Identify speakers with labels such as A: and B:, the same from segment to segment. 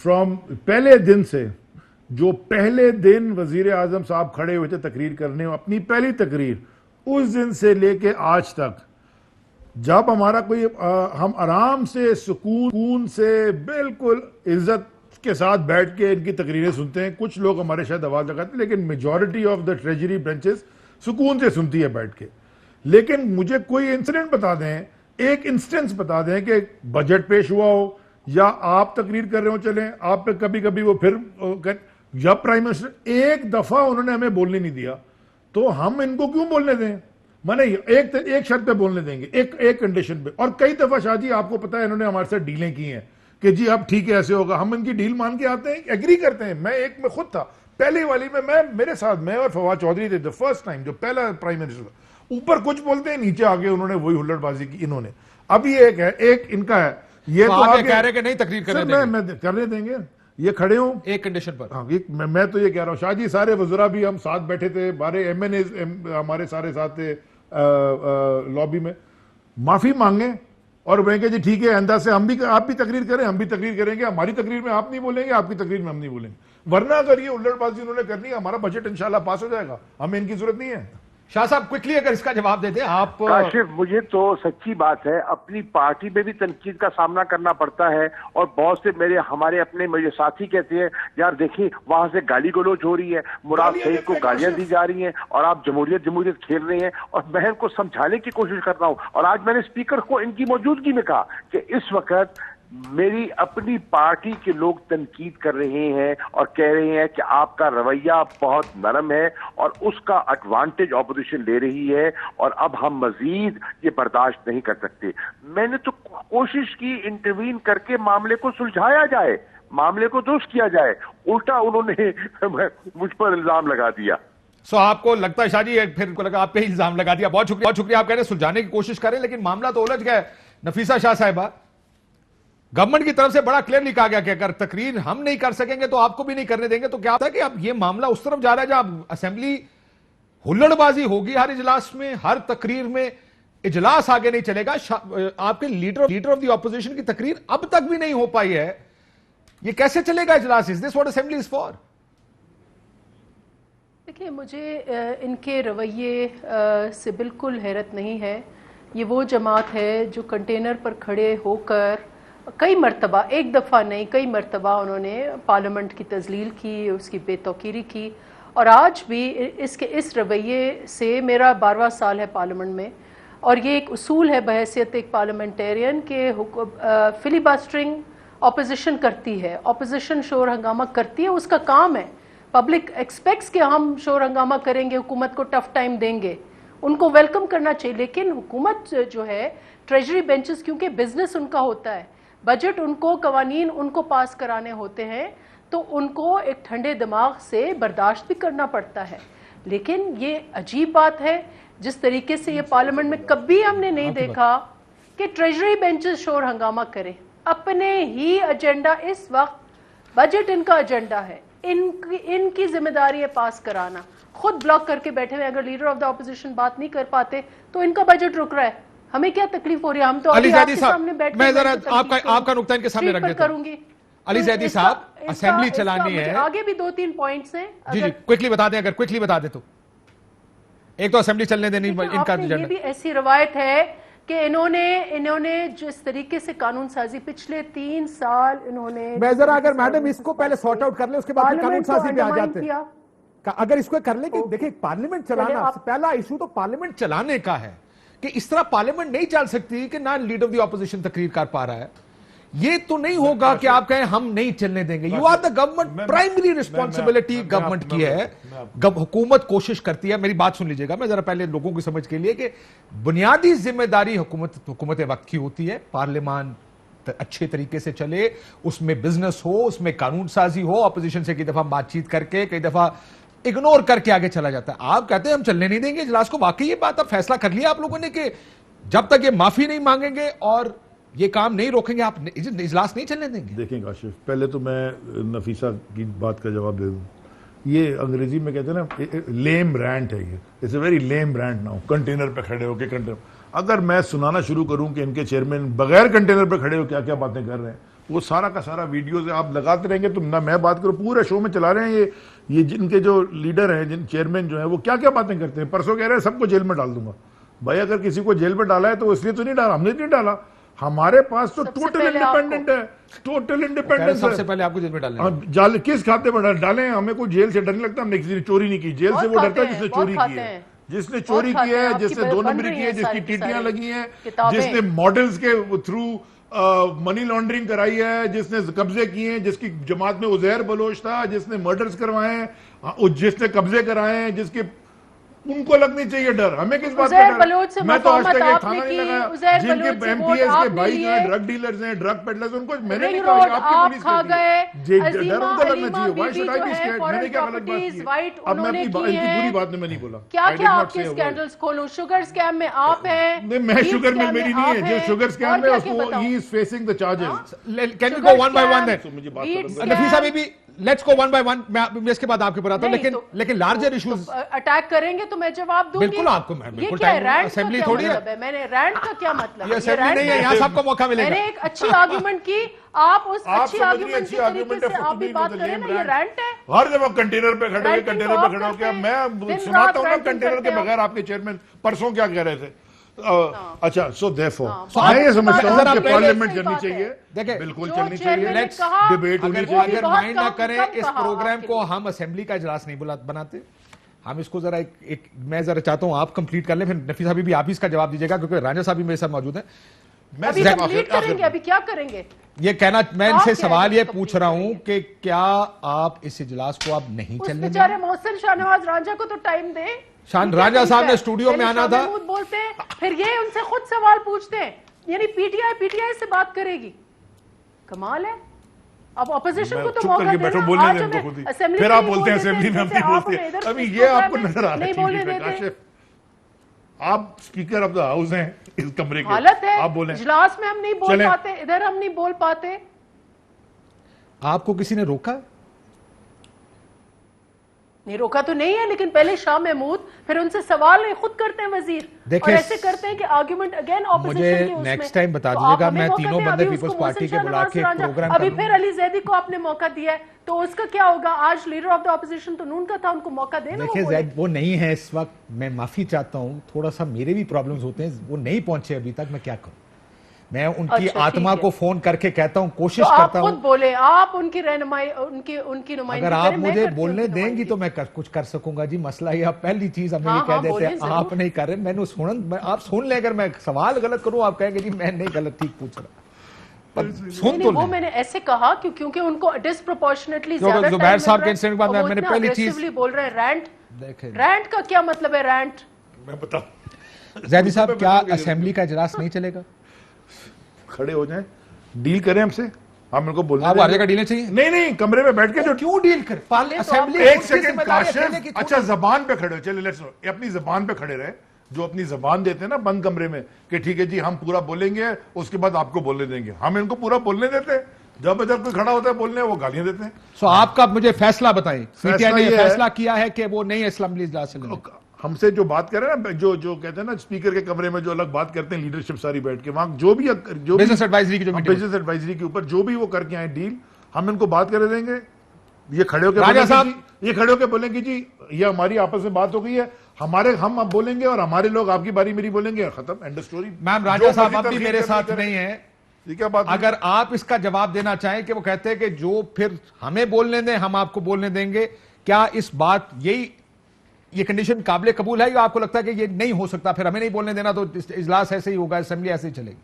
A: From پہلے دن سے، جو پہلے دن وزیر اعظم صاحب کھڑے ہوئے تھے تقریر کرنے، اپنی پہلی تقریر، اس دن سے لے کے آج تک جب ہمارا کوئی ہم آرام سے سکون سے بالکل عزت کے ساتھ بیٹھ کے ان کی تقریریں سنتے ہیں. کچھ لوگ ہمارے شاید آواز لگاتے ہیں، لیکن majority of the treasury branches سکون سے سنتی ہے بیٹھ کے. لیکن مجھے کوئی انسیڈنٹ بتا دیں، ایک انسٹنس بتا دیں کہ بجٹ پیش ہوا ہو یا آپ تقریر کر رہے ہو، چلیں آپ پہ کبھی کبھی وہ پھر جب پرائم منسٹر ایک دفعہ انہوں نے ہمیں بولنے نہیں دیا تو ہم ان کو کیوں بولنے دیں؟ میں نے ایک شرط پہ بولنے دیں گے، ایک کنڈیشن پہ. اور کئی دفعہ شاہ جی آپ کو پتا ہے انہوں نے ہمارے ساتھ ڈیلیں کی ہیں کہ جی اب ٹھیک ہے ایسے ہوگا، ہم ان کی ڈیل مان کے آتے ہیں، ایگری کرتے ہیں. میں خود تھا پہلی والی میں میرے ساتھ میں اور فواد چودھری تھے، the first time جو پہلا پرائم منسٹر تھا. اوپر کچھ بولتے ہیں، نیچے آگے انہوں نے وہی ہلڑ بازی کی انہوں نے. اب یہ ایک ہے، ایک ان کا ہے یہ تو
B: آپ کہہ رہے کہ نہیں تقریر کرنے دیں گے.
A: میں کرنے دیں گے، یہ کھڑے ہوں
B: ایک کنڈیشن پر.
A: میں تو یہ کہہ رہا ہوں شاہ جی، سارے وزراء بھی ہم ساتھ بیٹھے تھے، بارے ایم این ایز ہمارے سارے ساتھ تھے لابی میں، معافی مانگیں اور وہ کہ جی ٹھیک ہے آئندہ سے آپ بھی تقریر کریں، ہم بھی تقریر کریں گے، ہماری تقریر میں آپ نہیں بولیں گے، آپ کی تقریر میں ہم نہیں بولیں گے. ورنہ اگر یہ الٹ بازی انہوں نے کرنی ہے، ہمارا بجٹ انشاءاللہ پاس ہو جائے گا، ہمیں ان کی ضرورت نہیں ہے.
B: شاہ صاحب کوئکلی اگر اس کا جواب دے دیں آپ.
C: کاشف، مجھے تو سچی بات ہے اپنی پارٹی میں بھی تنقید کا سامنا کرنا پڑتا ہے، اور بہت سے ہمارے اپنے میرے ساتھی کہتے ہیں یار دیکھیں وہاں سے گالی گلوچ ہو رہی ہے، مراد سعید کو گالیاں دی جا رہی ہیں اور آپ جمہوریت کھیل رہے ہیں. اور میں ان کو سمجھانے کی کوشش کر رہا ہوں، اور آج میں نے اسپیکر کو ان کی موجودگی میں کہا کہ اس وقت میری اپنی پارٹی کے لوگ تنقید کر رہے ہیں اور کہہ رہے ہیں کہ آپ کا رویہ بہت نرم ہے اور اس کا ایڈوانٹیج اپوزیشن لے رہی ہے، اور اب ہم مزید یہ برداشت نہیں کر سکتے. میں نے تو کوشش کی انٹروین کر کے معاملے کو سلجھایا جائے، معاملے کو درست کیا جائے، الٹا انہوں نے مجھ پر الزام لگا دیا.
B: سو آپ کو لگتا ہے شاہ جی پھر کو لگا آپ پہ ہی الزام لگا دیا. بہت شکریہ، بہت شکریہ. آپ کہہ رہے ہیں سلجھانے کی کوشش کریں لیکن معاملہ تو الجھ گیا ہے. نفیسہ شاہ صاحبہ، گورنمنٹ کی طرف سے بڑا کلیئرلی کہا گیا کہ اگر تقریر ہم نہیں کر سکیں گے تو آپ کو بھی نہیں کرنے دیں گے. تو کیا ہوتا ہے کہ اب یہ معاملہ اس طرف جا رہا ہے جہاں اسمبلی ہلڑ بازی ہوگی ہر اجلاس میں، ہر تقریر میں، اجلاس آگے نہیں چلے گا. آپ کے لیڈر آف دی اپوزیشن کی تقریر اب تک بھی نہیں ہو پائی ہے، یہ کیسے چلے گا اجلاس؟ Is this what assembly is for?
D: دیکھیں مجھے ان کے رویے سے بالکل حیرت نہیں ہے. یہ وہ جماعت ہے جو کنٹینر پر کھڑے ہو کر کئی مرتبہ، ایک دفعہ نہیں کئی مرتبہ انہوں نے پارلیمنٹ کی تذلیل کی، اس کی بے توقیری کی، اور آج بھی اس رویے سے میرا 12واں سال ہے پارلیمنٹ میں، اور یہ ایک اصول ہے بحیثیت ایک پارلیمنٹیرین کہ فلی باسٹرنگ اپوزیشن کرتی ہے، اپوزیشن شور ہنگامہ کرتی ہے، اس کا کام ہے. پبلک ایکسپیکٹس کہ ہم شور ہنگامہ کریں گے، حکومت کو ٹف ٹائم دیں گے، ان کو ویلکم کرنا چاہیے. لیکن حکومت جو ہے ٹریجری بینچز، کیونکہ بزنس ان کا ہوتا ہے، بجٹ ان کو، قوانین ان کو پاس کرانے ہوتے ہیں، تو ان کو ایک ٹھنڈے دماغ سے برداشت بھی کرنا پڑتا ہے. لیکن یہ عجیب بات ہے جس طریقے سے یہ پارلیمنٹ میں کبھی ہم نے نہیں دیکھا کہ ٹریجری بینچز شور ہنگامہ کریں. اپنے ہی ایجنڈا، اس وقت بجٹ ان کا ایجنڈا ہے، ان کی ذمہ داری ہے پاس کرانا، خود بلاک کر کے بیٹھے ہوئے. اگر لیڈر آف دا اپوزیشن بات نہیں کر پاتے تو ان کا بجٹ رک رہا ہے، ہمیں کیا تکلیف ہو رہی ہے؟ ہم تو
B: علی
D: آپ
B: زیدی
D: کے
B: صاحب،
D: سامنے بیٹھ
B: میں ذرا آپ کا نقطہ ان کے سامنے رکھ دیتا ہوں. علی زیدی صاحب، اسمبلی چلانی ہے،
D: آگے بھی 2-3 پوائنٹس ہیں.
B: جی کوئکلی بتا دیں، اگر کوئکلی بتا دیں تو. ایک تو اسمبلی چلنے دینی ان کا
D: یہ بھی ایسی روایت ہے کہ انہوں نے جس طریقے سے قانون سازی پچھلے 3 سال انہوں نے،
B: میں ذرا اگر میڈم اس کو پہلے سارٹ آؤٹ کر لیں اس کے بعد قانون سازی پہ آ جاتے ہیں. اگر اس کو کر لیں کہ دیکھیں پارلیمنٹ چلانا، پہلا ایشو تو پارلیمنٹ چلانے کا ہے کہ اس طرح پارلیمنٹ نہیں چل سکتی کہ نہ لیڈر آف دی اپوزیشن تقریر کر پا رہا ہے. یہ تو نہیں ہوگا کہ آپ کہیں ہم نہیں چلنے دیں گے. You are the government, primary responsibility government کی ہے، حکومت کوشش کرتی ہے. میری بات سن لیجئے گا، میں ذرا پہلے لوگوں کی سمجھ کے لیے کہ بنیادی ذمہ داری حکومت وقت کی ہوتی ہے. پارلیمان اچھے طریقے سے چلے، اس میں بزنس ہو، اس میں قانون سازی ہو، اپوزیشن سے کئی دفعہ بات چیت کر کے، کئی دفعہ اگنور کر کے آگے چلا جاتا ہے. آپ کہتے ہیں ہم چلنے نہیں دیں گے اجلاس کو. واقعی یہ بات اب فیصلہ کر لیا آپ لوگوں نے کہ جب تک یہ معافی نہیں مانگیں گے اور یہ کام نہیں روکیں گے آپ اجلاس نہیں چلنے دیں گے؟
A: دیکھیں کاشف، پہلے تو میں نفیسہ کی بات کا جواب دے دوں. یہ انگریزی میں کہتے ہیں نا لیم رینٹ ہے، یہ it's a very lame rant now. Container پہ کھڑے ہو کے اگر میں سنانا شروع کروں کہ ان کے چیئرمین بغیر کنٹینر پہ کھڑے ہو کیا کیا باتیں کر رہے ہیں وہ سارا کا سارا ویڈیوز آپ لگاتے رہیں گے تو نہ میں بات کروں, پورے شو میں چلا رہے ہیں یہ جن کے جو لیڈر ہیں, جن چیئرمین جو ہیں, وہ کیا کیا باتیں کرتے ہیں. پرسوں کہہ رہے ہیں سب کو جیل میں ڈال دوں گا. بھائی اگر کسی کو جیل میں ڈالا ہے تو اس لیے تو نہیں ڈالا, ہم نے نہیں ڈالا, ہمارے پاس تو ٹوٹل انڈیپینڈنٹ ہے, ٹوٹل انڈیپینڈنس
B: سب سے پہلے آپ کو جیل میں ڈالنا ہے.
A: کس کھاتے میں ڈالیں, ہمیں کوئی جیل سے ڈر نہیں لگتا, ہم نے کسی نے چوری نہیں کی, جیل سے وہ ڈرتا ہے جس نے چوری کی ہے, جس نے چوری کی ہے, جس نے 2 نمبری کی ہے, جس کی ٹیٹیاں لگی ہیں, جس نے ماڈلز کے تھرو منی لانڈرنگ کرائی ہے, جس نے قبضے کیے ہیں, جس کی جماعت میں عزیر بلوچ تھا, جس نے مرڈرز کروائے ہیں, جس نے قبضے کرائے ہیں, جس کے, ان کو لگنی چاہیے ڈر, ہمیں کس بات کا ڈر. میں تو آج تک ایک تھانہ نہیں لگایا. جن کے ایم پی ایس کے بھائی جو ہیں ڈرگ ڈیلرز ہیں, ڈرگ پیڈلرز, ان کو میں نے نہیں کہا آپ کی پولیس کرتی ہے, ڈر ان کو لگنا چاہیے. Why should I be scared, میں نے کیا غلط بات کی, اب میں اپنی پوری بات میں نہیں بولا.
D: کیا کیا آپ کے اسکینڈلز کھولوں, شوگر اسکیم میں آپ ہیں,
A: میں شوگر میں میری نہیں ہے, جو شوگر اسکیم میں اس کو ہی is facing the charges.
B: Can we go one by one then Nafisa Bibi, let's go one by one. میں اس کے بعد آپ کے بتاتا ہوں, لیکن لارجر ایشوز
D: اٹیک کریں گے تو میں جواب دوں گی.
B: بالکل آپ کو, بالکل ٹائم اسمبلی تھوڑی ہے,
D: میں نے رینٹ کا کیا مطلب,
B: یہ اسمبلی نہیں ہے, یہاں سب کو موقع ملے گا.
D: میں نے ایک اچھی آرگومنٹ کی, آپ اس اچھی آرگومنٹ کے طریقے سے آپ بھی بات کریں نا, یہ رینٹ ہے.
A: ہر جگہ کنٹینر پہ کھڑے ہوئے, کنٹینر پہ کھڑے ہو کے, میں سناتا ہوں نا کنٹینر کے بغیر آپ کے چیئرمین پرسوں کیا کہہ رہے تھے. اچھا, سو دیرفور میں یہ سمجھتا ہوں کہ پارلیمنٹ چلنی چاہیے, بالکل چلنی چاہیے, ڈیبیٹ ہونی چاہیے.
B: اگر مائنڈ نہ کریں اس پروگرام کو, ہم اسمبلی کا اجلاس نہیں بناتے, ہم اس کو ذرا ایک میں ذرا چاہتا ہوں آپ کمپلیٹ کر لیں, پھر نفیسہ بھی آپ ہی اس کا جواب دیجیے گا, کیونکہ رانجھا صاحب بھی میرے ساتھ موجود ہیں.
D: ابھی کمپلیٹ کریں گے, ابھی کیا کریں گے,
B: یہ کہنا, میں ان سے سوال یہ پوچھ رہا ہوں کہ کیا آپ اس اجلاس کو آپ نہیں چلنے دیں؟
D: بیچارے محسن شاہ نواز رانجھا کو تو ٹائم دیں.
B: رانجھا صاحب نے اسٹوڈیو میں آنا تھا,
D: بولتے ہیں, پھر یہ ان سے خود سوال پوچھتے ہیں, یعنی پی ٹی آئی سے بات کرے گی. کمال ہے. اب اپوزیشن کو تو موقع دینا,
A: پھر آپ بولتے ہیں اسمبلی میں ہم نہیں بولتے. ابھی یہ آپ کو نظر آ رہا ہے, آپ اسپیکر آف دا ہاؤس ہیں اس کمرے کے,
D: حالت ہے
A: آپ بولیں.
D: اجلاس میں ہم نہیں بول پاتے, ادھر ہم نہیں بول پاتے.
B: آپ کو کسی نے روکا؟
D: نہیں روکا تو نہیں ہے, لیکن پہلے شاہ محمود, پھر ان سے سوال خود کرتے ہیں وزیر, اور ایسے کرتے ہیں کہ آرگیومنٹ اگین اپوزیشن کے اس میں.
B: مجھے نیکسٹ ٹائم بتا دیجیے گا, میں تینوں بندے پیپلز پارٹی کے بلا کے پروگرام
D: ابھی پھر علی زیدی کو آپ نے موقع دیا ہے, تو اس کا کیا ہوگا؟ آج لیڈر آف دا اپوزیشن تو نون کا تھا, ان کو موقع دینا.
B: دیکھیں زید وہ نہیں ہے اس وقت, میں معافی چاہتا ہوں, تھوڑا سا میرے بھی پرابلمز ہوتے ہیں, وہ نہیں پہنچے ابھی تک, میں کیا کروں. میں ان کی آتما کو فون کر کے کہتا ہوں, کوشش کرتا ہوں.
D: خود بولے, آپ ان کی رہنمائی, ان کی نمائندگی.
B: اگر آپ مجھے بولنے دیں گی تو میں کچھ کر سکوں گا. جی مسئلہ یہ, پہلی چیز ہمیں یہ کہہ دیتے ہیں آپ نہیں کر رہے, میں نے آپ سن لیں, اگر میں سوال غلط کروں آپ کہیں گے جی میں نہیں غلط ٹھیک پوچھ رہا.
D: وہ میں نے ایسے کہا کیونکہ ان کو ڈسپروپورشنیٹلی زیادہ
B: زبیر صاحب کے انسٹنٹ کے بعد میں نے پہلی چیز
D: بول رہے ہیں رینٹ کا کیا مطلب ہے. رینٹ
A: میں بتاؤں
B: زیدی صاحب, کیا اسمبلی کا اجلاس نہیں چلے گا؟
A: کھڑے ہو جائیں, ڈیل کریں ہم سے, ہم ان کو بولنا.
B: آپ ہر جگہ ڈیلیں چاہیے.
A: نہیں کمرے میں بیٹھ کے جو
B: کیوں ڈیل کر اسمبلی,
A: ایک سیکنڈ کاشف, اچھا زبان پہ کھڑے ہو, چلے لیٹس نو, اپنی زبان پہ کھڑے رہے, جو اپنی زبان دیتے ہیں نا بند کمرے میں کہ ٹھیک ہے جی ہم پورا بولیں گے, اس کے بعد آپ کو بولنے دیں گے. ہم ان کو پورا بولنے دیتے ہیں, جب کوئی کھڑا ہوتا ہے بولنے وہ گالیاں دیتے ہیں.
B: سو آپ کا مجھے فیصلہ بتائیں, پی ٹی آئی نے فیصلہ کیا ہے کہ وہ نہیں اسمبلی اجلاس سے لیں.
A: ہم سے جو بات کریں نا, جو کہتے ہیں نا اسپیکر کے کمرے میں جو الگ بات کرتے ہیں لیڈرشپ ساری بیٹھ کے, وہاں جو بھی
B: بزنس ایڈوائزری کی,
A: بزنس ایڈوائزری کے اوپر جو بھی وہ کر کے آئیں ڈیل, ہم ان کو بات کرے دیں گے. یہ کھڑے ہو کے بولیں گے جی یہ ہماری آپس میں بات ہو گئی ہے, ہم اب بولیں گے اور ہمارے لوگ آپ کی باری میری بولیں گے, ختم, اینڈ اسٹوری.
B: میم راجہ صاحب اب بھی میرے ساتھ نہیں ہیں, اگر آپ اس کا جواب دینا چاہیں کہ وہ کہتے ہیں کہ جو پھر ہمیں بولنے دیں ہم آپ کو بولنے دیں گے, کیا اس بات یہ کنڈیشن قابل قبول ہے, یا آپ کو لگتا ہے کہ یہ نہیں ہو سکتا, پھر ہمیں نہیں بولنے دینا تو اجلاس ایسے ہی ہوگا, اسمبلی ایسے ہی چلے گی؟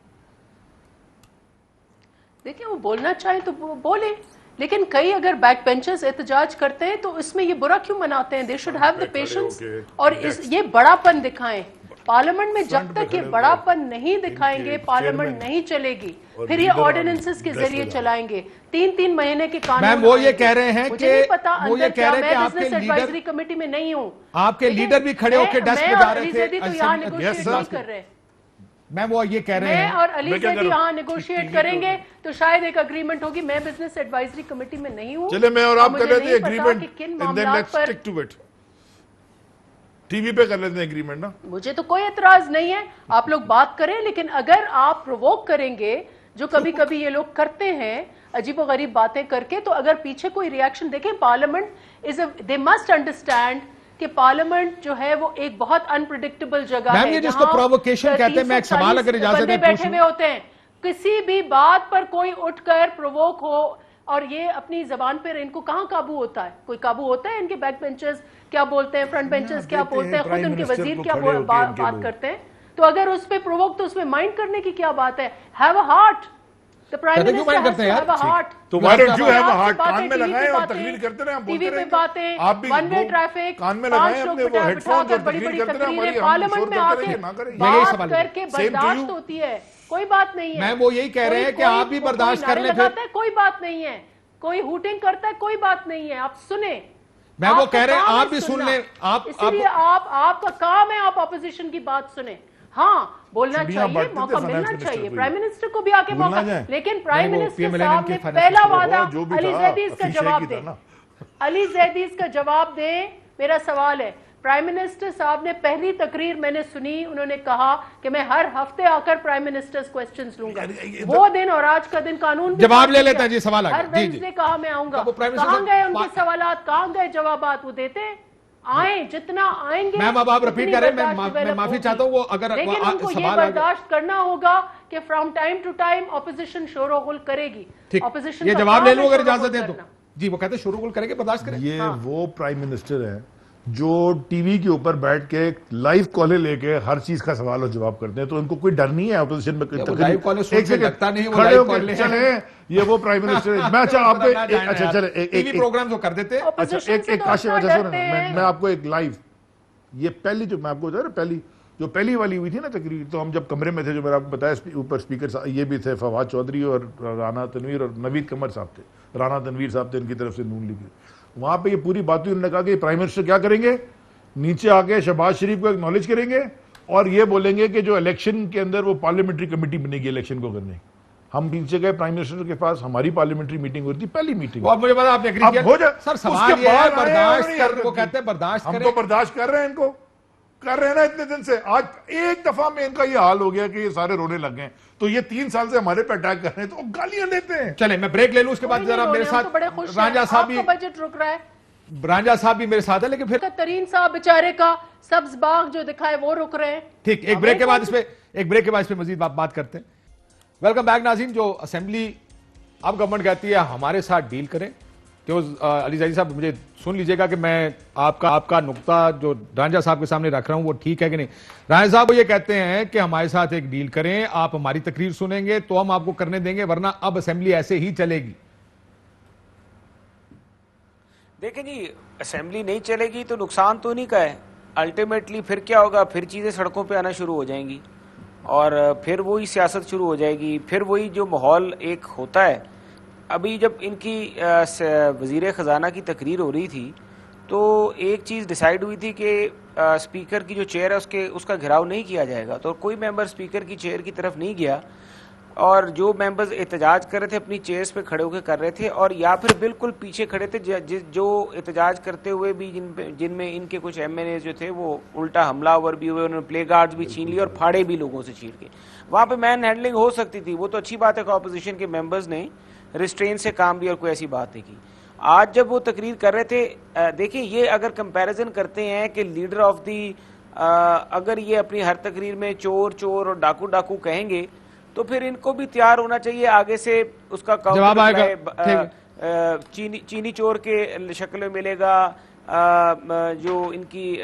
D: دیکھیں وہ بولنا چاہیں تو بولیں, لیکن کئی اگر بیک بینچرز احتجاج کرتے ہیں تو اس میں یہ برا کیوں مناتے ہیں؟ They should have the patience, اور یہ بڑا پن دکھائیں. پارلیمنٹ میں جب تک یہ بڑا پن نہیں دکھائیں گے پارلیمنٹ نہیں چلے گی. پھر یہ آرڈیننسز کے ذریعے چلائیں گے, 3 مہینے کے قانون.
B: وہ یہ کہہ رہے ہیں کہ
D: وہ یہ کہہ رہے ہیں کہ بزنس ایڈوائزری کمیٹی میں نہیں ہوں,
B: آپ کے لیڈر بھی کھڑے ہو کے ڈسک پہ جا رہے تھے.
D: تو یہاں نیگوشیٹ نہیں کر رہے.
B: میم وہ یہ کہہ رہے ہیں,
D: میں اور علی زیدی یہاں نیگوشیٹ کریں گے تو شاید ایک اگریمنٹ ہوگی. میں بزنس ایڈوائزری کمیٹی میں نہیں ہوں.
A: چلے میں اور آپ کر لیتے ہیں agreement, and then let's stick to it. TV وی پہ کر لیتے ہیں ایگریمنٹ نا.
D: مجھے تو کوئی اعتراض نہیں ہے, آپ لوگ بات کریں, لیکن اگر آپ پرووک کریں گے جو کبھی کبھی یہ لوگ کرتے ہیں عجیب و غریب باتیں کر کے. تو اگر پیچھے کوئی ریاکشن دیکھیں, پارلیمنٹ دے مسٹ انڈرسٹینڈ کہ پارلیمنٹ جو ہے وہ ایک بہت انپریڈکٹیبل جگہ ہے.
B: یہ جس کو پرووکیشن کہتے ہیں, میں ایک سوال اگر اجازت دیں
D: بیٹھے ہوئے ہوتے ہیں, کسی بھی بات پر کوئی اٹھ کر پرووک ہو, اور یہ اپنی زبان پر ان کو کہاں قابو ہوتا ہے؟ کوئی قابو ہوتا ہے؟ ان کے بیک بینچرز کیا بولتے ہیں, فرنٹ بینچرز کیا بولتے ہیں, خود ان کے وزیر کیا بات کرتے ہیں. تو اگر اس پہ پرووک, تو اس میں مائنڈ کرنے کی کیا بات ہے؟ Have a heart. The Prime Minister has to have a heart.
A: تو why don't you have a heart? کان میں لگائیں اور تقریر کرتے رہیں, ہم
D: ٹی
A: بولتے
D: وی
A: رہیں.
D: پہ باتیں,
A: آپ بھی
D: ون وے ٹریفک,
A: کان میں لگائیں اپنے وہ ہیڈ فونز اور
D: بڑی
A: تقریر
D: بڑی
A: کرتے رہیں.
D: تقریریں
A: ہماری
D: پارلیمنٹ میں آ کے بات کر کے برداشت ہوتی ہے, کوئی بات نہیں ہے.
B: میم وہ یہی کہہ رہے ہیں کہ آپ بھی برداشت کر لیں. پھر
D: کوئی بات نہیں ہے, کوئی ہوٹنگ کرتا ہے, کوئی بات نہیں ہے, آپ سنیں.
B: میں وہ کہہ رہے ہیں آپ بھی سن لیں.
D: اسی لیے آپ کا کام ہے آپ اپوزیشن کی بات سنیں. ہاں بولنا چاہیے, موقع ملنا چاہیے پرائم منسٹر کو بھی آ کے موقع. لیکن پرائم منسٹر صاحب نے پہلا وعدہ علی زیدی اس کا جواب دیں, علی زیدی اس کا جواب دیں. میرا سوال ہے, پرائم منسٹر صاحب نے پہلی تقریر میں نے سنی, انہوں نے کہا کہ میں ہر ہفتے آ کر پرائم منسٹر کوسچنز لوں گا. وہ دن اور آج کا دن قانون
B: جواب لے لیتے ہیں. جی سوال
D: ہر ویڈنسڈے کہا میں آؤں گا. کہاں گئے ان کے سوالات, کہاں گئے جوابات؟ وہ دیتے ہیں, آئیں جتنا آئیں گے.
B: میم اب آپ رپیٹ کریں, میں معافی چاہتا ہوں. وہ اگر
D: لیکن ان کو یہ برداشت کرنا ہوگا کہ from time to time opposition شور و غل کرے گی. اپوزیشن
B: یہ جواب لے لوں اگر اجازت دیں تو. جی وہ کہتے ہیں شور و غل کریں گے, برداشت کریں.
A: یہ وہ پرائم منسٹر ہیں جو ٹی وی کے اوپر بیٹھ کے لائیو کالیں لے کے ہر چیز کا سوال اور جواب کرتے ہیں. تو ان کو کوئی ڈر نہیں ہے اپوزیشن میں.
B: لائیو کالیں سن کے لگتا نہیں وہ لائیو کالیں
A: چلیں, یہ وہ پرائم منسٹر ہے. میں آپ کو اچھا چلیں
B: ٹی وی پروگرام جو کر دیتے.
A: اچھا ایک کاشف میں آپ کو ایک لائیو, یہ پہلی جو میں آپ کو بتا رہا, پہلی والی ہوئی تھی نا تقریر, تو ہم جب کمرے میں تھے, جو میں نے آپ کو بتایا اوپر اسپیکر یہ بھی تھے, فواد چودھری اور رانا تنویر اور نوید قمر صاحب تھے. رانا تنویر صاحب تھے ان کی طرف سے نون لیگ. وہاں پہ یہ پوری بات ہوئی, انہوں نے کہا کہ پرائم منسٹر کیا کریں گے, نیچے آ کے شہباز شریف کو ایکنالج کریں گے اور یہ بولیں گے کہ جو الیکشن کے اندر وہ پارلیمنٹری کمیٹی بنے گی الیکشن کو کرنے. ہم پیچھے گئے پرائم منسٹر کے پاس, ہماری پارلیمنٹری میٹنگ ہوئی تھی, پہلی میٹنگ.
B: اب مجھے پتا آپ نے ایگری کیا سر, سوال یہ ہے برداشت کر, وہ کہتے ہیں برداشت کریں.
A: ہم تو برداشت کر رہے ہیں, ان کو کر رہے ہیں نا اتنے دن سے. آج ایک دفعہ میں ان کا یہ حال ہو گیا کہ یہ سارے رونے لگ گئے. تو یہ 3 سال سے ہمارے پہ اٹیک کر رہے ہیں, تو گالیاں دیتے ہیں.
B: چلیں میں بریک لے لوں, اس کے بعد ذرا میرے ساتھ رانجھا صاحب بھی,
D: بجٹ رک رہا ہے,
B: رانجھا صاحب بھی میرے ساتھ ہے, لیکن پھر
D: ترین صاحب بیچارے کا سبز باغ جو دکھائے وہ رک رہے ہیں.
B: ٹھیک, ایک بریک کے بعد اس پہ مزید بات کرتے ہیں. ویلکم بیک ناظرین. جو اسمبلی اب گورنمنٹ کہتی ہے ہمارے ساتھ ڈیل کریں, تو علی زیدی صاحب مجھے سن لیجئے گا کہ میں آپ کا نقطہ جو رانجھا صاحب کے سامنے رکھ رہا ہوں وہ ٹھیک ہے کہ نہیں. رانجھا صاحب وہ یہ کہتے ہیں کہ ہمارے ساتھ ایک ڈیل کریں, آپ ہماری تقریر سنیں گے تو ہم آپ کو کرنے دیں گے, ورنہ اب اسمبلی ایسے ہی چلے گی.
E: دیکھیں جی, اسمبلی نہیں چلے گی تو نقصان تو نہیں کا ہے. الٹیمیٹلی پھر کیا ہوگا, پھر چیزیں سڑکوں پہ آنا شروع ہو جائیں گی اور پھر وہی سیاست شروع ہو جائے گی. پھر وہی جو ماحول ایک ہوتا ہے. ابھی جب ان کی وزیر خزانہ کی تقریر ہو رہی تھی تو ایک چیز ڈیسائیڈ ہوئی تھی کہ اسپیکر کی جو چیئر ہے اس کا گھراؤ نہیں کیا جائے گا. تو کوئی ممبر اسپیکر کی چیئر کی طرف نہیں گیا, اور جو ممبرز احتجاج کر رہے تھے اپنی چیئرز پہ کھڑے ہو کے کر رہے تھے, اور یا پھر بالکل پیچھے کھڑے تھے جو احتجاج کرتے ہوئے بھی جن میں ان کے کچھ ایم این اے جو تھے وہ الٹا حملہ آور بھی ہوئے, انہوں نے پلے گارڈز بھی چھین لیے اور پھاڑے بھی لوگوں سے چیر کے. وہاں پہ مین ہینڈلنگ ہو سکتی تھی, وہ تو اچھی بات ہے کہ اپوزیشن کے ممبرز نے ریسٹرین سے کام لیا اور کوئی ایسی بات نہیں کی. آج جب وہ تقریر کر رہے تھے, دیکھیں یہ اگر کمپیریزن کرتے ہیں کہ لیڈر آف دی اگر یہ اپنی ہر تقریر میں چور چور اور ڈاکو ڈاکو کہیں گے تو پھر ان کو بھی تیار ہونا چاہیے آگے سے اس کا
B: جواب آئے گا.
E: چینی چور کے شکل میں ملے گا, جو ان کی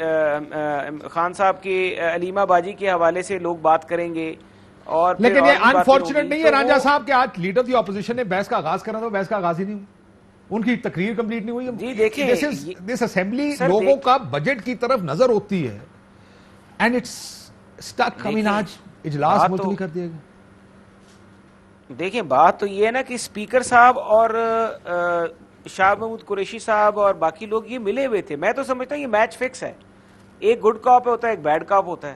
E: خان صاحب کے علیمہ باجی کے حوالے سے لوگ بات کریں گے. اور
B: لیکن یہ انفارچونیٹ نہیں ہے رانجھا صاحب کہ آج لیڈر دی اپوزیشن نے بحث کا آغاز کرنا تھا, بحث کا آغاز ہی نہیں ہوا, ان کی تقریر کمپلیٹ نہیں ہوئی.
E: جی دیکھیں
B: دس اسمبلی لوگوں کا بجٹ کی طرف نظر ہوتی ہے, اینڈ اٹس سٹک. آج اجلاس ملتوی کر دیا گیا.
E: دیکھیں بات تو یہ ہے نا کہ اسپیکر صاحب اور شاہ محمود قریشی صاحب اور باقی لوگ یہ ملے ہوئے تھے. میں تو سمجھتا ہوں یہ میچ فکس ہے, ایک گڈ کاپ ہوتا ہے ایک بیڈ کاپ ہوتا ہے.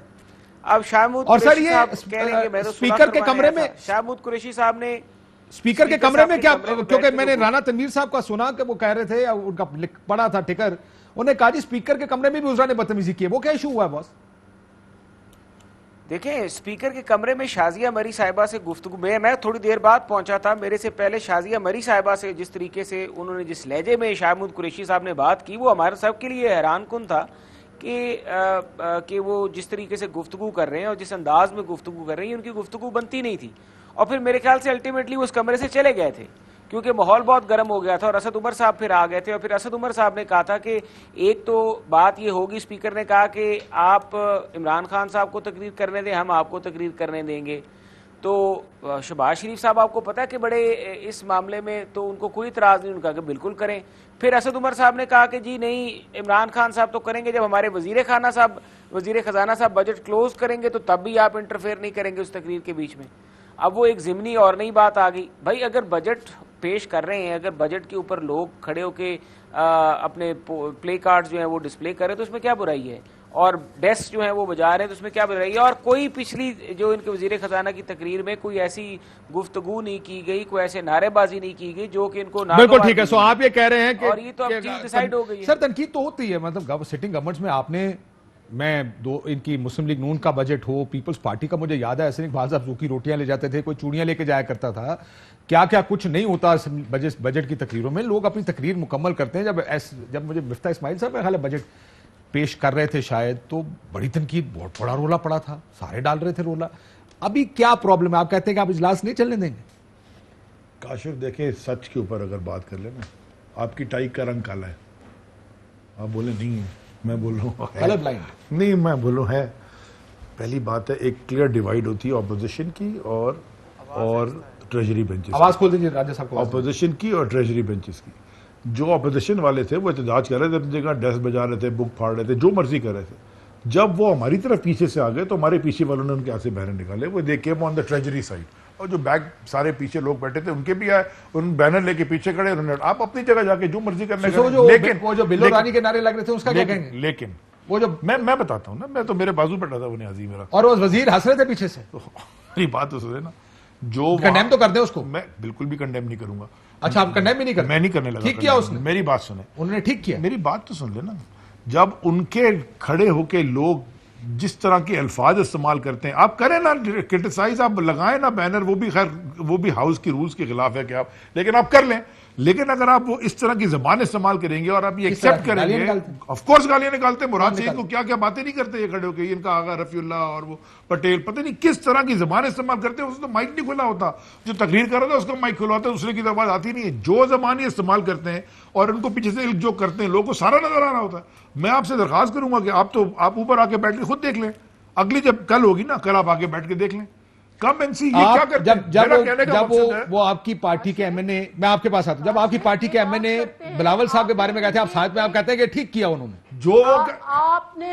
E: اب شاہ محمود قریشی صاحب کہہ رہے ہیں کہ میں تو
B: اسپیکر کے کمرے میں,
E: شاہ محمود قریشی صاحب نے
B: اسپیکر کے کمرے میں کیا, کیونکہ میں نے رانا تنویر صاحب کا سنا کہ وہ کہہ رہے تھے, ان کا پڑا تھا ٹکر, انہوں نے کہا جی اسپیکر کے کمرے میں بھی عذرا نے بدتمیزی کی ہے, وہ کیا ایشو ہوا ہے باس؟
E: دیکھیں اسپیکر کے کمرے میں شازیہ مری صاحبہ سے گفتگو میں تھوڑی دیر بعد پہنچا تھا. میرے سے پہلے شازیہ مری صاحبہ سے جس طریقے سے انہوں نے جس لہجے میں شاہ محمود قریشی صاحب نے بات کی وہ ہمارے سب کے لیے حیران کن تھا کہ وہ جس طریقے سے گفتگو کر رہے ہیں اور جس انداز میں گفتگو کر رہے ہیں ان کی گفتگو بنتی نہیں تھی. اور پھر میرے خیال سے الٹیمیٹلی وہ اس کمرے سے چلے گئے تھے کیونکہ ماحول بہت گرم ہو گیا تھا اور اسد عمر صاحب پھر آ گئے تھے. اور پھر اسد عمر صاحب نے کہا تھا کہ ایک تو بات یہ ہوگی, اسپیکر نے کہا کہ آپ عمران خان صاحب کو تقریر کرنے دیں, ہم آپ کو تقریر کرنے دیں گے. تو شہباز شریف صاحب آپ کو پتا ہے کہ بڑے اس معاملے میں تو ان کو کوئی اعتراض نہیں, ان کا کہ بالکل کریں. پھر اسد عمر صاحب نے کہا کہ جی نہیں, عمران خان صاحب تو کریں گے, جب ہمارے وزیر خزانہ صاحب بجٹ کلوز کریں گے تو تب بھی آپ انٹرفیئر نہیں کریں گے اس تقریر کے بیچ میں. اب وہ ایک ضمنی اور نئی بات آ گئی. بھائی اگر بجٹ پیش کر رہے ہیں, اگر بجٹ کے اوپر لوگ کھڑے ہو کے اپنے پلے کارڈ جو ہیں وہ ڈسپلے کر رہے ہیں تو اس میں کیا برائی ہے, اور ڈیسک جو ہیں وہ بجا رہے ہیں تو اس میں کیا برائی ہے. اور کوئی پچھلی جو ان کے وزیر خزانہ کی تقریر میں کوئی ایسی گفتگو نہیں کی گئی, کوئی ایسے نعرے بازی نہیں کی گئی جو کہ ان کو
B: بالکل ٹھیک ہے. سو آپ یہ کہہ رہے ہیں کہ
E: اور یہ تو اب چیز ڈیسائیڈ ہو گئی ہے.
B: سر تنقید تو ہوتی ہے, مطلب سٹنگ گورنمنٹس میں آپ نے, میں ان کی مسلم لیگ نون کا بجٹ ہو, پیپلز پارٹی کا, مجھے یاد ہے ایسے نہیں بعض افزوکی روٹیاں لے جاتے تھے, کوئی چوڑیاں لے کے جایا کرتا تھا, کیا کیا کچھ نہیں ہوتا بجٹ کی تقریروں میں. لوگ اپنی تقریر مکمل کرتے ہیں. جب مجھے مفتاح اسماعیل صاحب میرے خیال ہے بجٹ پیش کر رہے تھے شاید, تو بڑی تنقید, بہت بڑا رولا پڑا تھا, سارے ڈال رہے تھے رولا. ابھی کیا پرابلم ہے, آپ کہتے ہیں کہ آپ اجلاس نہیں چلنے دیں گے؟
A: کاشف دیکھیں, سچ کے اوپر اگر بات کر لیں نا, آپ کی ٹائی کا رنگ کالا ہے, آپ بولے نہیں میں بول رہا ہوں
B: کلر بلائنڈ
A: نہیں, میں بولوں ہے. پہلی بات ہے ایک کلیئر ڈیوائڈ ہوتی ہے اپوزیشن کی اور ٹریجری بینچز.
B: آواز کھول دیجیے راجہ صاحب کو.
A: اپوزیشن کی اور ٹریجری بینچز کی. جو اپوزیشن والے تھے وہ احتجاج کر رہے تھے, اپنی جگہ ڈیسک بجا رہے تھے, بک پھاڑ رہے تھے, جو مرضی کر رہے تھے. جب وہ ہماری طرف پیچھے سے آ گئے تو ہمارے پیچھے والوں نے ان کے ہاتھ سے بینر نکالے, وہ they came on the treasury side. اور جو بیک سارے پیچھے لوگ بیٹھے تھے ان کے بھی آئے, ان بینر لے کے پیچھے کھڑے, انہوں نے آپ اپنی جگہ جا کے جو مرضی کرنے کا.
B: لیکن وہ جو بلو رانی کے نعرے لگ رہے تھے اس کا کیا کہیں گے؟
A: لیکن
B: وہ جو
A: میں بتاتا ہوں نا, میں تو میرے بازو پہ تھا وہ نیازی میرا,
B: اور وہ وزیر ہنس رہے تھے پیچھے سے.
A: میری بات تو سنے نا, جو
B: کنڈیم تو کر دیں اس کو.
A: میں بالکل بھی کنڈیم نہیں کروں گا.
B: اچھا آپ کنڈیم بھی نہیں کرتے؟
A: میں نہیں کرنے لگا.
B: ٹھیک کیا اس نے,
A: میری بات سنیں,
B: انہوں نے ٹھیک کیا.
A: میری بات تو سن لینا. جب ان کے کھڑے ہو کے لوگ جس طرح کے الفاظ استعمال کرتے ہیں, آپ کریں نا کرٹیسائز, آپ لگائیں نا بینر, وہ بھی خیر وہ بھی ہاؤس کی رولز کے خلاف ہے کہ آپ, لیکن آپ کر لیں. لیکن اگر آپ وہ اس طرح کی زبان استعمال کریں گے اور آپ یہ ایکسیپٹ کریں گے, آف کورس گالیاں نکالتے ہیں. مراد سعید کو کیا کیا باتیں نہیں کرتے یہ کھڑے ہو کے, ان کا آغا رفیع اللہ اور وہ پٹیل, پتہ نہیں کس طرح کی زبان استعمال کرتے ہیں. اس تو مائک نہیں کھلا ہوتا, جو تقریر کر رہا تھا اس کا مائک کھلا ہوتا ہے, دوسرے کی آواز آتی نہیں ہے. جو زبان یہ استعمال کرتے ہیں اور ان کو پیچھے سے جو کرتے ہیں, لوگوں کو سارا نظر آ رہا ہوتا ہے. میں آپ سے درخواست کروں گا کہ آپ اوپر آ کے بیٹھ کے خود دیکھ لیں. اگلی جب کل ہوگی نا, کل آپ آ کے بیٹھ کے دیکھ لیں. کم این سی یہ کیا کرتے ہیں.
B: جب وہ آپ کی پارٹی کے ایم این اے, میں آپ کے پاس آتا ہوں, جب آپ کی پارٹی کے ایم این اے بلاول صاحب کے بارے میں کہتے ہیں, آپ ساتھ میں آپ کہتے ہیں کہ ٹھیک کیا انہوں نے.
A: جو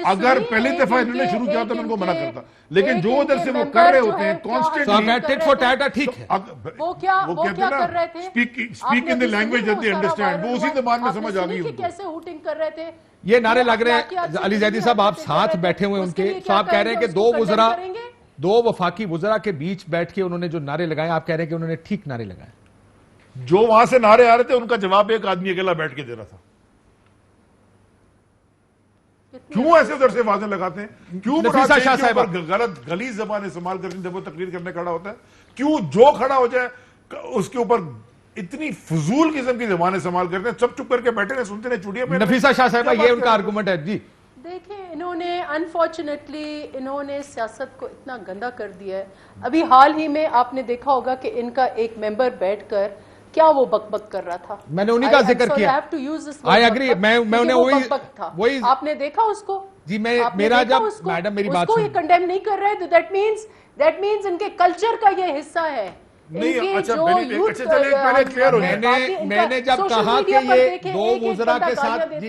A: اگر پہلی دفعہ انہوں نے شروع کیا تو ان کو منع کرتا, لیکن جو ادھر سے وہ کر رہے ہوتے ہیں کانسٹنٹلی,
D: ٹھیک ہے, وہ کیا کر رہے تھے,
A: speak in the language that they understand, وہ اسی زبان میں سمجھ آ گئی ان کو.
D: کیسے ہوٹنگ کر رہے تھے,
B: یہ نعرے لگ رہے ہیں. علی زیدی صاحب آپ ساتھ بیٹھے ہوئے ان کے, تو آپ کہہ رہے ہیں کہ دو وفاقی وزراء کے بیچ بیٹھ کے انہوں نے جو نعرے لگائے, آپ کہہ رہے ہیں کہ انہوں نے ٹھیک نعرے لگائے.
A: جو وہاں سے نعرے آ رہے تھے ان کا جواب ایک آدمی اکیلا بیٹھ کے دے رہا تھا. کیوں ایسے ادھر سے واضح لگاتے ہیں, کیوں
B: نفیسہ شاہ صاحبہ
A: غلط غلیظ زبان استعمال کرتے ہیں جب وہ تقریر کرنے کھڑا ہوتا ہے, کیوں جو کھڑا ہو جائے اس کے اوپر اتنی فضول قسم کی زبان استعمال کرتے ہیں, سب چپ کر کے بیٹھے رہے, سنتے رہے چوڑیاں میں.
B: نفیسہ شاہ صاحبہ یہ ان کا آرگومنٹ ہے. جی
D: دیکھیں, انہوں نے انفارچونیٹلی انہوں نے سیاست کو اتنا گندا کر دیا ہے. ابھی حال ہی میں آپ نے دیکھا ہوگا کہ ان کا ایک ممبر بیٹھ کر کیا وہ بک بک کر رہا تھا.
B: میں نے انہی کا ذکر کیا. I agree, میں انہیں
D: وہی آپ نے دیکھا اس کو.
B: جی میرا جب میڈم میری بات
D: کو یہ کنڈیم نہیں کر رہے, دیٹ مینز ان کے کلچر کا یہ حصہ ہے.
B: میں نے جب کہا کہ یہ دو وزراء کے ساتھ, جی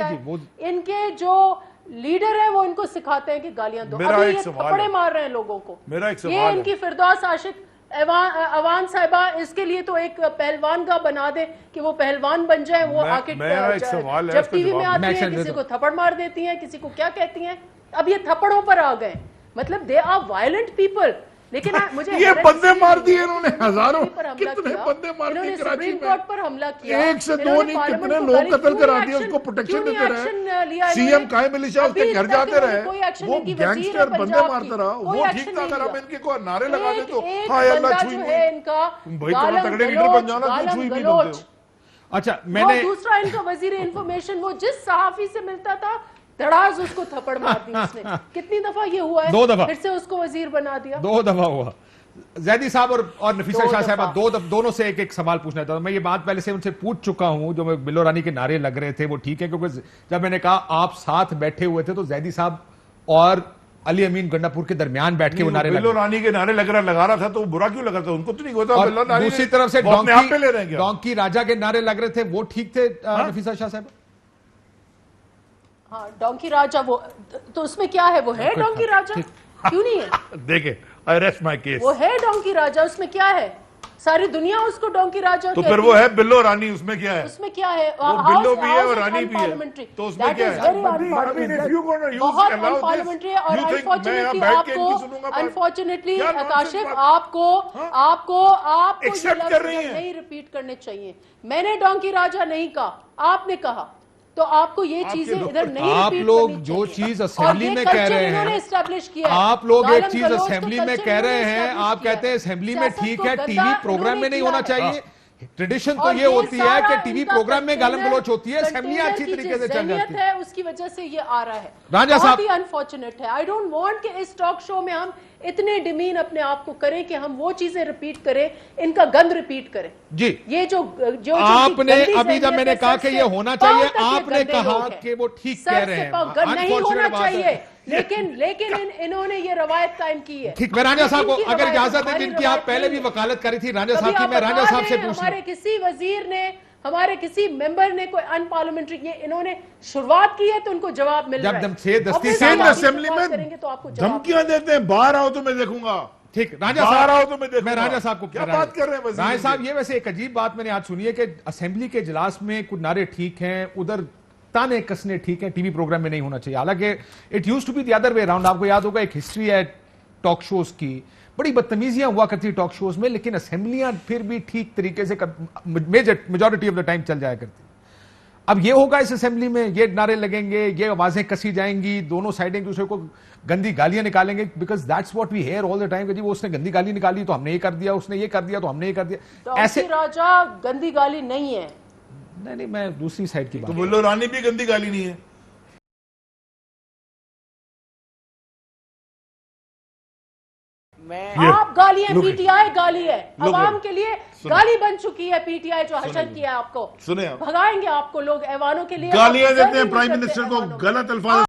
D: ان کے جو لیڈر ہیں وہ ان کو سکھاتے ہیں کہ گالیاں دو. ابھی یہ تھپڑے مار رہے ہیں لوگوں کو. یہ ان کی فردوس عاشق اوان صاحبہ, اس کے لیے تو ایک پہلوان کا بنا دے کہ وہ پہلوان بن جائے. وہ آ کے جب ٹی وی میں آتی ہیں کسی کو تھپڑ مار دیتی ہیں, کسی کو کیا کہتی ہیں. اب یہ تھپڑوں پر آ گئے, مطلب دے آر وائلنٹ پیپل. لیکن مجھے
A: یہ بندے مار دیے انہوں نے ہزاروں, کتنے بندے مار
D: انہوں
A: دیے
D: نے
A: کراچی
D: سپریم
A: میں,
D: کورٹ پر حملہ کیا,
A: ایک سے دو نہیں کتنے لوگ قتل کرا دیا, اس کو پروٹیکشن دیتے رہے, سی ایم قائم ملیشیا اس کے گھر جاتے رہے, وہ گینگسٹر بندے مارتا رہا, وہ ٹھیک تھا. اگر ہم ان کے کو نعرے لگا دیں تو ہائے اللہ چھوئی ہوئی, بھائی تمہیں تگڑے لیڈر بن جانا کیوں چھوئی بھی بولتے ہو.
B: اچھا میں نے
D: دوسرا ان کا وزیر انفارمیشن, وہ جس صحافی سے ملتا تھا دھڑاز اس کو تھپڑ مار دی اس نے. کتنی دفعہ یہ ہوا ہے؟
B: 2 دفعہ.
D: پھر سے اس کو وزیر بنا دیا.
B: 2 دفعہ ہوا. زیدی صاحب اور نفیسہ شاہ صاحبہ دونوں سے ایک سوال پوچھنا تھا. میں یہ بات پہلے سے ان سے پوچھ چکا ہوں, جو میں بلو رانی کے نعرے لگ رہے تھے وہ ٹھیک ہے, کیونکہ جب میں نے کہا آپ ساتھ بیٹھے ہوئے تھے تو زیدی صاحب اور علی امین گنڈاپور کے درمیان بیٹھ کے وہ نعرے
A: بلو رانی کے نعرے لگا رہا تھا تو برا کیوں لگا تھا ان کو؟ تو نہیں ہوتا.
B: اور دوسری طرف سے ڈونکی راجا کے نعرے لگ رہے تھے, وہ ٹھیک تھے نفیسہ شاہ صاحب؟
D: ہاں ڈونکی راجا, وہ تو اس میں کیا ہے, وہ ہے ڈونکی راجا, کیوں نہیں ہے؟
A: دیکھیں I rest my case.
D: وہ ہے ڈونکی راجا, اس میں کیا ہے؟ ساری دنیا اس کو ڈونکی راجا
A: تو پھر وہ ہے بلو رانی, اس میں کیا ہے؟
D: اس میں کیا ہے؟
A: وہ بلو بھی ہے اور رانی بھی ہے, تو اس میں کیا ہے؟
D: بہت انپارلیمنٹری ہے. اور انفارچونیٹلی آپ کو, انفارچونیٹلی کاشف آپ کو یہ لفظ نہیں ریپیٹ کرنے چاہیے. میں نے ڈونکی راجا نہیں کہا, آپ نے کہا, تو آپ کو یہ چیزیں ادھر نہیں
B: آپ لوگ جو چیز اسمبلی میں کہہ رہے ہیں, آپ لوگ ایک چیز اسمبلی میں کہہ رہے ہیں, آپ کہتے ہیں اسمبلی میں ٹھیک ہے, ٹی وی پروگرام میں نہیں ہونا چاہیے. ٹریڈیشن تو یہ ہوتی ہے کہ ٹی وی پروگرام میں گالم گلوچ ہوتی ہے, اسمبلیاں اچھی طریقے سے چل جاتی
D: ہے, اس کی وجہ سے یہ آ رہا ہے.
B: رانجھا صاحب
D: بہت ہی انفارچونیٹ ہے. آئی ڈونٹ وانٹ کہ اس ٹاک شو میں ہم اتنے ڈیمین اپنے آپ کو کریں کہ ہم وہ چیزیں ریپیٹ کریں, ان کا گند ریپیٹ کریں.
B: جی
D: یہ جو
B: آپ نے ابھی جب میں نے کہا کہ یہ ہونا چاہیے, آپ نے کہا کہ وہ ٹھیک کہہ رہے ہیں,
D: نہیں ہونا چاہیے, لیکن انہوں نے یہ روایت قائم کی ہے.
B: ٹھیک, میں رانجھا صاحب کو اگر اجازت ہے, جن کی آپ پہلے بھی وکالت کری تھی رانجھا صاحب کی, میں رانجھا صاحب سے پوچھ
D: ہمارے کسی وزیر نے, ہمارے کسی ممبر نے کوئی ان پارلیمنٹری, یہ انہوں نے شروعات کی ہے تو ان کو جواب مل رہا ہے.
B: جب دم سے دستی
A: سے اسمبلی میں دھمکیاں دیتے ہیں, باہر آؤ تو میں دیکھوں گا.
B: ٹھیک, رانجھا صاحب میں رانجھا صاحب کو
A: کیا بات کر رہے ہیں
B: رانجھا صاحب, یہ ویسے ایک عجیب بات میں نے آج سنی ہے کہ اسمبلی کے اجلاس میں کچھ نعرے ٹھیک ہیں, ادھر تانے کسنے ٹھیک ہیں, ٹی وی پروگرام میں نہیں ہونا چاہیے. حالانکہ it used to be the other way around. آپ کو یاد ہوگا ایک ہسٹری ہے ٹاک شوز کی, بڑی بدتمیزیاں ہوا کرتی ٹاک شوز میں, لیکن اسمبلیاں پھر بھی ٹھیک طریقے سے میجورٹی آف دا ٹائم چل جایا کرتی. اب یہ ہوگا اس اسمبلی میں, یہ نعرے لگیں گے, یہ آوازیں کسی جائیں گی, دونوں سائڈیں دوسرے کو گندی گالیاں نکالیں گے, because that's what we hear all the time, کہ جی وہ اس نے گندی گالی نکالی تو ہم نے یہ کر دیا, اس نے یہ کر دیا تو ہم نے یہ کر دیا.
D: ایسے راجا گندی گالی نہیں ہے.
B: نہیں, میں دوسری سائڈ کی بات,
A: تو بلو رانی بھی گندی گالی نہیں ہے.
D: آپ گالیاں, پی ٹی آئی گالی ہے, عوام کے لیے گالی بن چکی ہے پی ٹی آئی, جو حشر کیا ہے آپ کو. بھگائیں گے آپ کو لوگ ایوانوں کے لیے,
A: گالیاں دیتے ہیں پرائم منسٹر کو, غلط الفاظ.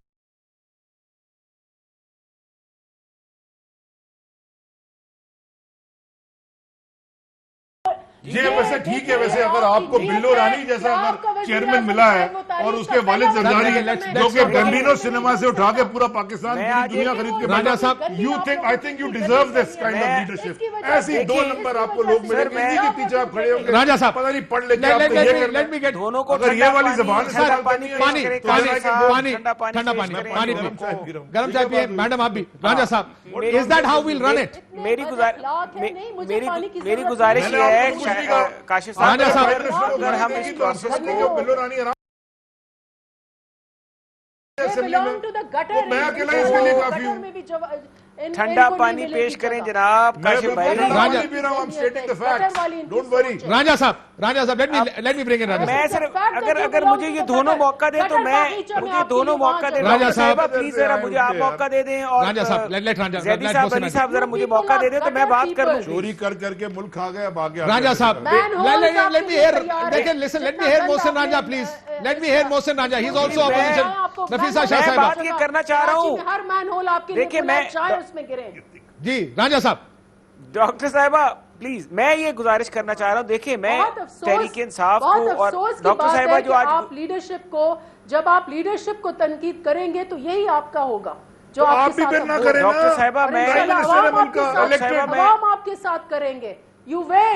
A: یہ ویسے ٹھیک ہے, ویسے اگر آپ کو بلو رانی جیسا اگر چیئرمین ملا ہے اور اس کے والد زرداری جو کہ بمبینو سنیما سے اٹھا کے پورا پاکستان پوری دنیا خرید کے
B: رانجھا صاحب,
A: I think you deserve this kind of leadership. ایسی 2 نمبر آپ کو لوگ ملیں گے, کے پیچھے آپ کھڑے ہوں گے,
B: رانجھا صاحب
A: پتہ نہیں پڑھ لے کے آپ کو یہ کرنا.
E: دونوں کو
A: اگر یہ والی زبان سے
B: پانی ٹھنڈا پانی گرم چائے پیئے. میڈم آپ بھی, رانجھا صاحب, is that how we'll run it?
E: میری گزارش یہ ہے کاشف صاحب, اگر ہم اس پروسیس کو
A: بلو رانی میں اکیلا اس کے لیے کافی ہوں.
E: ٹھنڈا پانی پیش کریں جناب کاشف بھائی.
B: رانجھا صاحب, let me bring in Ranjha
E: میں صرف اگر مجھے یہ دونوں موقع دیں تو میں مجھے دونوں موقع دیں.
B: رانجھا صاحب
E: پلیز ذرا مجھے آپ موقع دے دیں, اور
B: رانجھا صاحب
E: زیدی صاحب, علی صاحب ذرا مجھے موقع دے دیں تو میں بات کر لوں.
A: چوری کر کے ملک کھا گئے, اب آگے
B: رانجھا صاحب, let me hear, دیکھیں listen, let me hear Mohsin Ranjha please, let me hear Mohsin Ranjha, he is also opposition. Nafisa شاہ
E: میں
B: صاحبہ,
E: بات یہ کرنا چاہ رہا ہوں,
D: ہر مین ہول آپ کے لیے کھلا ہے, چاہے اس میں گریں.
B: جی رانجھا صاحب,
E: ڈاکٹر صاحبہ پلیز, میں یہ گزارش کرنا چاہ رہا ہوں, دیکھیں میں تحریک انصاف کو اور ڈاکٹر صاحبہ جو آج
D: آپ لیڈرشپ کو, جب آپ لیڈرشپ کو تنقید کریں گے تو یہی آپ کا ہوگا جو آپ
A: بھی پھر نہ کریں.
E: ڈاکٹر صاحبہ میں
D: عوام آپ کے ساتھ کریں گے, You wait.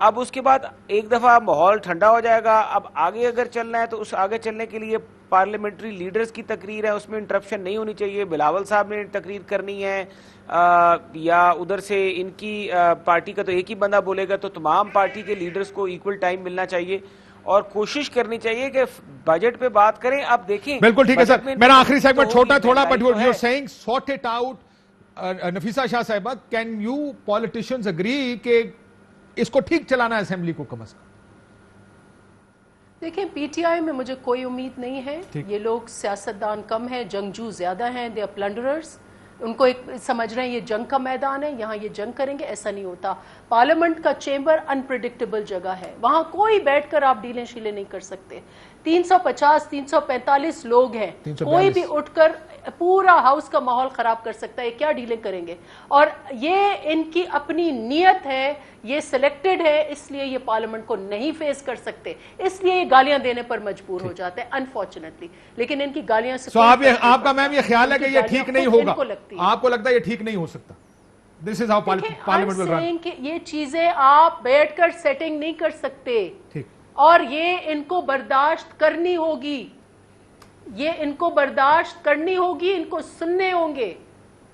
E: اب اس کے بعد ایک دفعہ ماحول ٹھنڈا ہو جائے گا. اب آگے اگر چلنا ہے تو اس آگے چلنے کے لیے پارلیمنٹری لیڈرز کی تقریر ہے, اس میں انٹرپشن نہیں ہونی چاہیے. بلاول صاحب نے تقریر کرنی ہے یا ادھر سے ان کی پارٹی کا تو ایک ہی بندہ بولے گا, تو تمام پارٹی کے لیڈرز کو ایکول ٹائم ملنا چاہیے اور کوشش کرنی چاہیے کہ بجٹ پہ بات کریں. اب دیکھیں
B: بالکل ٹھیک ہے سر, میرا آخری سیگمنٹ چھوٹا تھوڑا, but you are seeing sort it out. Nafisa Shah Sahiba, can you politicians agree کہ اس کو ٹھیک چلانا ہے اسمبلی کو کم از کم؟
D: دیکھیں پی ٹی آئی میں مجھے کوئی امید نہیں ہے. یہ لوگ سیاستدان کم ہیں, جنگجو زیادہ ہیں, دے آر پلنڈررز. ان کو ایک سمجھ رہے ہیں یہ جنگ کا میدان ہے, یہاں یہ جنگ کریں گے. ایسا نہیں ہوتا. پارلیمنٹ کا چیمبر انپریڈکٹیبل جگہ ہے, وہاں کوئی بیٹھ کر آپ ڈیلیں شیلیں نہیں کر سکتے. 350 345 لوگ ہیں, کوئی بھی اٹھ کر پورا ہاؤس کا ماحول خراب کر سکتا ہے. کیا ڈیلیں کریں گے؟ اور یہ ان کی اپنی نیت ہے, یہ سلیکٹڈ ہے, اس لیے یہ پارلیمنٹ کو نہیں فیس کر سکتے, اس لیے یہ گالیاں دینے پر مجبور ہو جاتے ہیں انفارچونیٹلی. لیکن ان کی گالیاں سے
B: آپ کا میم یہ خیال ہے کہ یہ ٹھیک نہیں ہوگا, آپ کو لگتا ہے یہ ٹھیک نہیں ہو سکتا؟ This is how parliament will run.
D: کہ یہ چیزیں آپ بیٹھ کر سیٹنگ نہیں کر سکتے, اور یہ ان کو برداشت کرنی ہوگی, یہ ان کو برداشت کرنی ہوگی, ان کو سننے ہوں گے.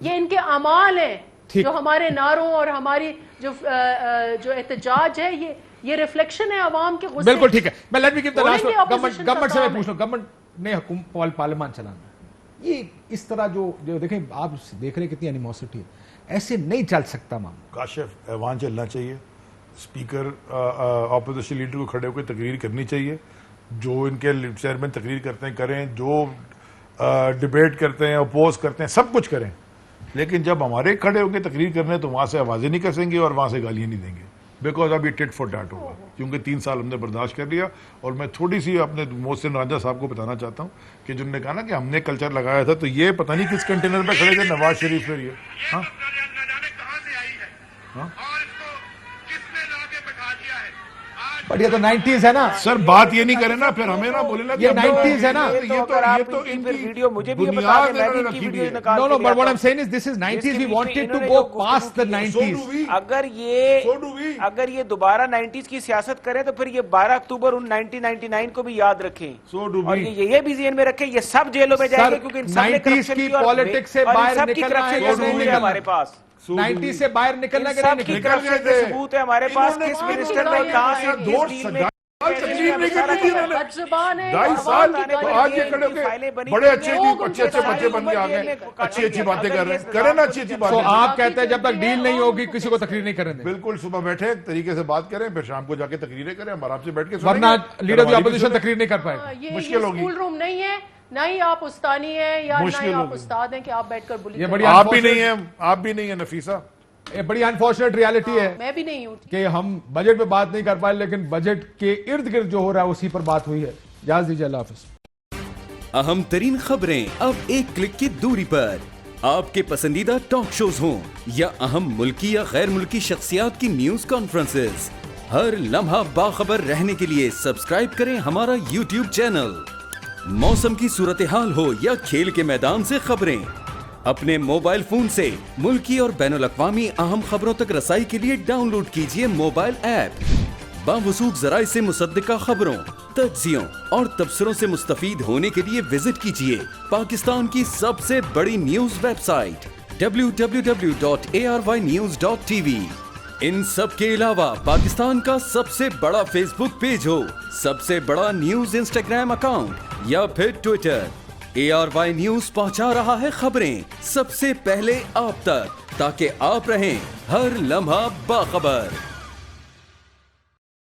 D: یہ ان کے اعمال ہیں جو ہمارے نعروں اور ہماری جو احتجاج ہے, یہ ریفلیکشن ہے عوام کے غصے.
B: بالکل ٹھیک ہے. میں let me give the last government سے میں پوچھ لوں, گورنمنٹ نے حکومت پارلیمان چلانا, یہ اس طرح جو دیکھیں آپ دیکھ رہے ہیں کتنی اینیموسٹی ہے, ایسے نہیں چل سکتا معاملہ.
A: کاشف ایوان چلنا چاہیے, اسپیکر اپوزیشن لیڈر کو کھڑے ہو کے تقریر کرنی چاہیے, جو ان کے چیئرمین تقریر کرتے ہیں کریں, جو ڈبیٹ کرتے ہیں اپوز کرتے ہیں سب کچھ کریں, لیکن جب ہمارے کھڑے ہو کے تقریر کرنے تو وہاں سے آوازیں نہیں کسیں گے اور وہاں سے گالیاں نہیں دیں گے, بیکاز اب یہ ٹٹ فور ٹیٹ ہوگا, کیونکہ 3 سال ہم نے برداشت کر لیا. اور میں تھوڑی سی اپنے محسن راجہ صاحب کو بتانا چاہتا ہوں کہ جنہوں نے کہا نا کہ ہم نے کلچر لگایا تھا, تو یہ پتہ نہیں کس کنٹینر پہ کھڑے تھے, نواز شریف پر. یہ
B: بٹ یہ تو 90s ہے نا
A: سر, بات یہ نہیں کرے نا پھر ہمیں نہ بولے نا
B: یہ 90s ہے نا.
A: یہ تو ان کی
E: ویڈیو مجھے بھی بتا دیں, میں بھی ان کی ویڈیو نکال
B: No, but what I'm saying is this is 90s. We wanted to go past the 90s.
E: اگر یہ دوبارہ 90s کی سیاست کریں تو پھر یہ 12 اکتوبر 1999 کو بھی یاد رکیں, اور یہ بھی ذہن میں رکھیں, یہ سب جیلوں میں جائیں گے کیونکہ ان سب نے کرپشن کی, اور
B: پالیٹکس سے باہر نکلنا
E: ہے ہمارے پاس.
B: 90 سے باہر نکلنا
E: سب کی کرپشن کے ثبوت ہے ہمارے پاس, کس منسٹر نے کہاں سے کس ڈیل میں
A: تقریر نہیں کرنی تھی انہوں نے 2.5 سال. تو آج یہ کھڑے ہو کے بڑے اچھے بچے بن کے آ گئے, اچھی باتیں کر رہے ہیں, کریں نا اچھی باتیں.
B: تو آپ کہتے ہیں جب تک ڈیل نہیں ہوگی کسی کو تقریر نہیں کریں گے.
A: بالکل, صبح بیٹھے طریقے سے بات کریں, پھر شام کو جا کے تقریریں کریں, ہم آرام سے بیٹھ کے سنیں,
B: ورنہ لیڈر دی اپوزیشن تقریر نہیں کر پائے گا.
D: یہ اسکول روم نہیں ہے, نہ ہی آپ استانی ہیں یا نہ ہی آپ استاد ہیں کہ آپ بیٹھ کر بولی.
A: آپ بھی نہیں ہیں نفیسہ,
B: یہ بڑی انفارچونیٹ ریالٹی ہے
D: میں بھی نہیں ہوں
B: کہ ہم بجٹ پہ بات نہیں کر پائے, لیکن بجٹ کے ارد گرد جو ہو رہا ہے اسی پر بات ہوئی ہے. اجازت دیجیے, اللہ حافظ.
F: اہم ترین خبریں اب ایک کلک کی دوری پر, آپ کے پسندیدہ ٹاک شوز ہوں یا اہم ملکی یا غیر ملکی شخصیات کی نیوز کانفرنسز, ہر لمحہ باخبر رہنے کے لیے سبسکرائب کریں ہمارا یوٹیوب چینل. موسم کی صورتحال ہو یا کھیل کے میدان سے خبریں, اپنے موبائل فون سے ملکی اور بین الاقوامی اہم خبروں تک رسائی کے لیے ڈاؤن لوڈ کیجیے موبائل ایپ. باوثوق ذرائع سے مصدقہ خبروں, تجزیوں اور تبصروں سے مستفید ہونے کے لیے وزٹ کیجیے پاکستان کی سب سے بڑی نیوز ویب سائٹ www.arYnews.tv. ان سب کے علاوہ پاکستان کا سب سے بڑا فیس بک پیج ہو, سب سے بڑا نیوز انسٹاگرام اکاؤنٹ یا پھر ٹویٹر, ARY نیوز پہنچا رہا ہے خبریں سب سے پہلے آپ تک, تاکہ آپ رہیں ہر لمحہ باخبر.